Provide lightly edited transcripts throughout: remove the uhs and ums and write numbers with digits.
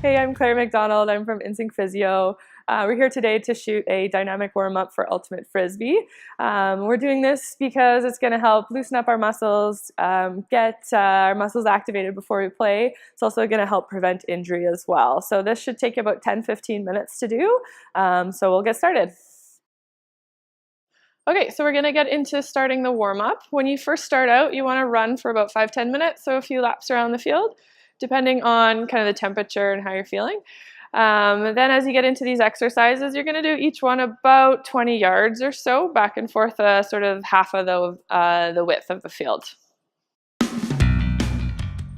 Hey, I'm Claire McDonald. I'm from INSYNC Physio. We're here today to shoot a dynamic warm-up for ultimate Frisbee. We're doing this because it's going to help loosen up our muscles, get our muscles activated before we play. It's also going to help prevent injury as well. So this should take about 10-15 minutes to do. So we'll get started. Okay, so we're going to get into starting the warm-up. When you first start out, you want to run for about 5-10 minutes, so a few laps around the field, depending on kind of the temperature and how you're feeling. Then as you get into these exercises, you're going to do each one about 20 yards or so, back and forth, sort of half of the width of the field.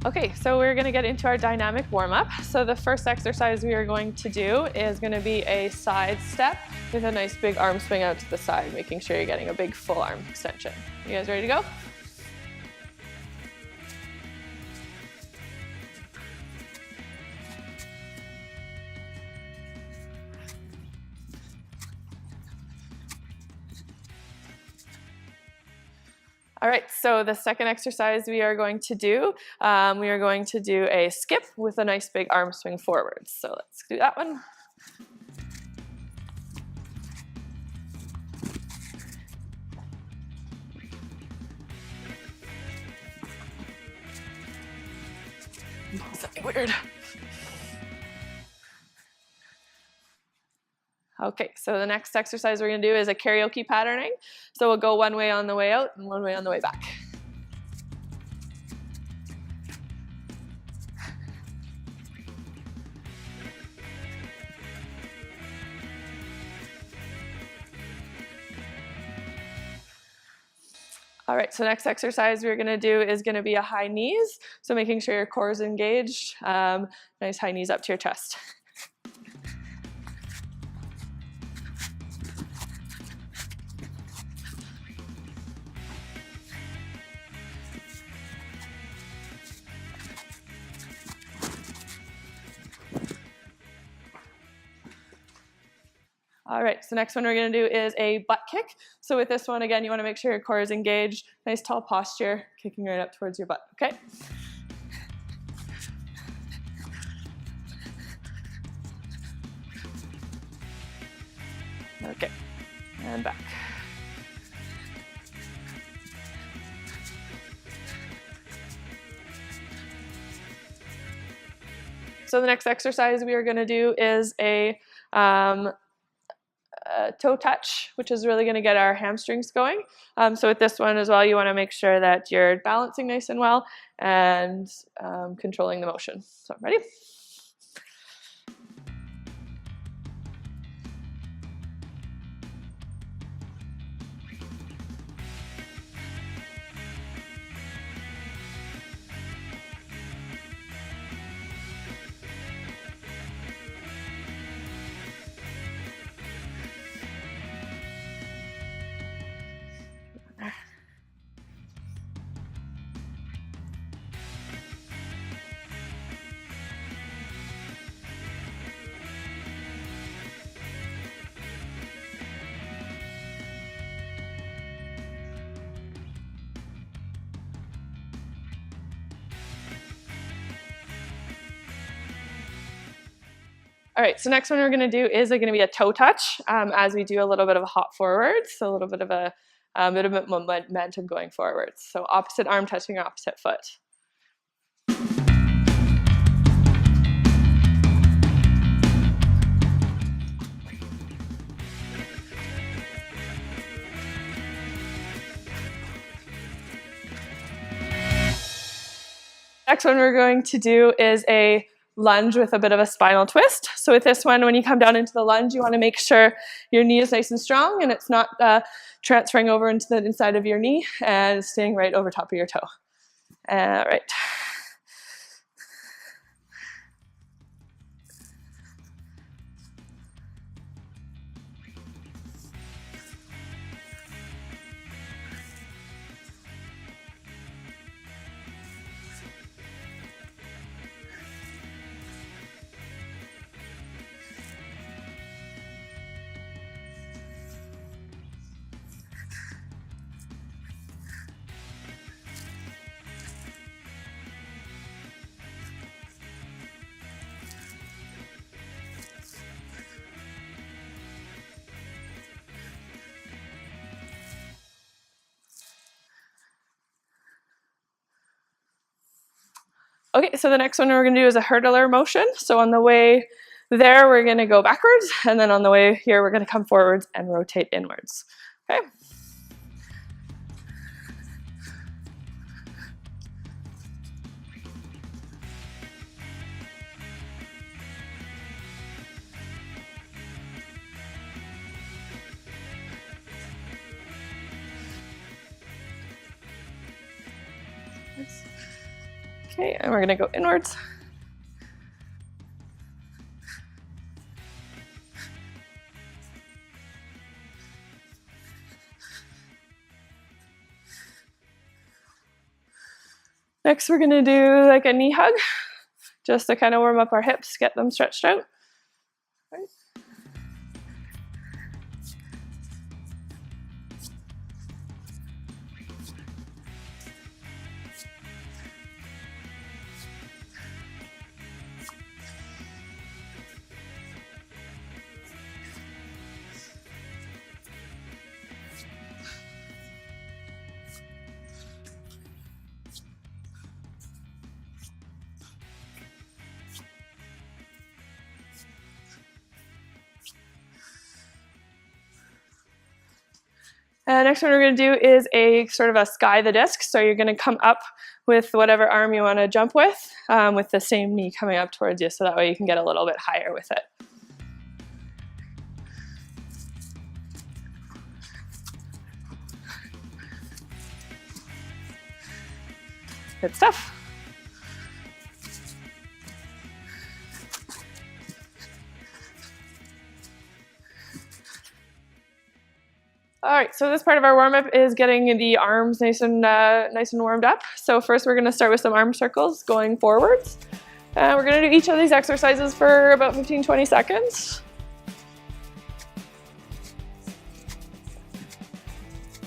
Okay, so we're going to get into our dynamic warm-up. So the first exercise we are going to do is going to be a side step with a nice big arm swing out to the side, making sure you're getting a big full arm extension. You guys ready to go? All right, so the second exercise we are going to do a skip with a nice big arm swing forward. So let's do that one. Something weird. Okay, so the next exercise we're going to do is a karaoke patterning. So we'll go one way on the way out and one way on the way back. All right, so next exercise we're going to do is going to be a high knees. So making sure your core is engaged. Nice high knees up to your chest. All right, so next one we're going to do is a butt kick. So with this one, again, you want to make sure your core is engaged. Nice tall posture, kicking right up towards your butt, okay? Okay, and back. So the next exercise we are going to do is a toe touch, which is really going to get our hamstrings going. So with this one as well, you want to make sure that you're balancing nice and well and controlling the motion. So ready? All right, so next one we're going to do is going to be a toe touch as we do a little bit of a hop forward, so a little bit of a bit of momentum going forwards. So opposite arm touching opposite foot. Next one we're going to do is a lunge with a bit of a spinal twist. So with this one, when you come down into the lunge, you want to make sure your knee is nice and strong and it's not transferring over into the inside of your knee and staying right over top of your toe. All right. Okay, so the next one we're gonna do is a hurdler motion. So on the way there, we're gonna go backwards, and then on the way here, we're gonna come forwards and rotate inwards, okay? Okay, and we're gonna go inwards. Next, we're gonna do like a knee hug, just to kind of warm up our hips, get them stretched out. Right. Next one we're going to do is a sort of a sky the disc. So you're going to come up with whatever arm you want to jump with the same knee coming up towards you, so that way you can get a little bit higher with it. Good stuff. All right, so this part of our warm-up is getting the arms nice and warmed up. So first we're gonna start with some arm circles going forwards. We're gonna do each of these exercises for about 15-20 seconds.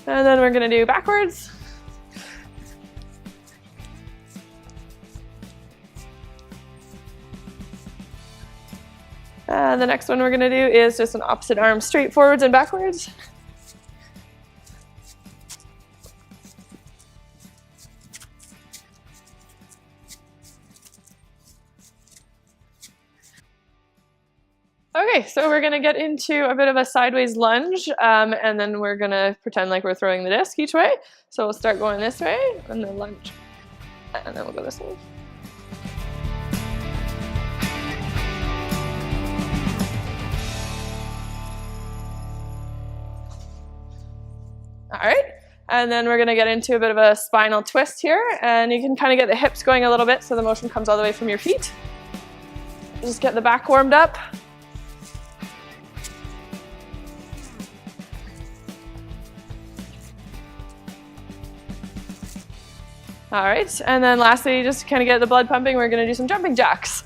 And then we're gonna do backwards. The next one we're gonna do is just an opposite arm straight forwards and backwards. Okay, so we're gonna get into a bit of a sideways lunge, and then we're gonna pretend like we're throwing the disc each way. So we'll start going this way, and then lunge, and then we'll go this way. All right, and then we're gonna get into a bit of a spinal twist here, and you can kind of get the hips going a little bit so the motion comes all the way from your feet. Just get the back warmed up. All right, and then lastly, just to kind of get the blood pumping, we're gonna do some jumping jacks.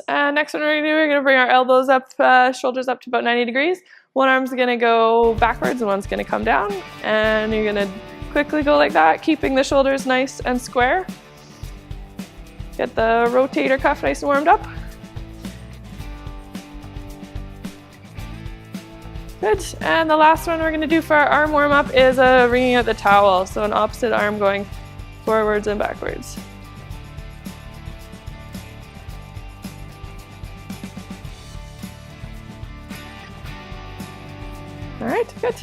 Next one we're gonna bring our elbows up, shoulders up to about 90 degrees. One arm's gonna go backwards and one's gonna come down. And you're gonna quickly go like that, keeping the shoulders nice and square. Get the rotator cuff nice and warmed up. Good, and the last one we're gonna do for our arm warm up is a wringing out the towel. So an opposite arm going forwards and backwards. All right, good.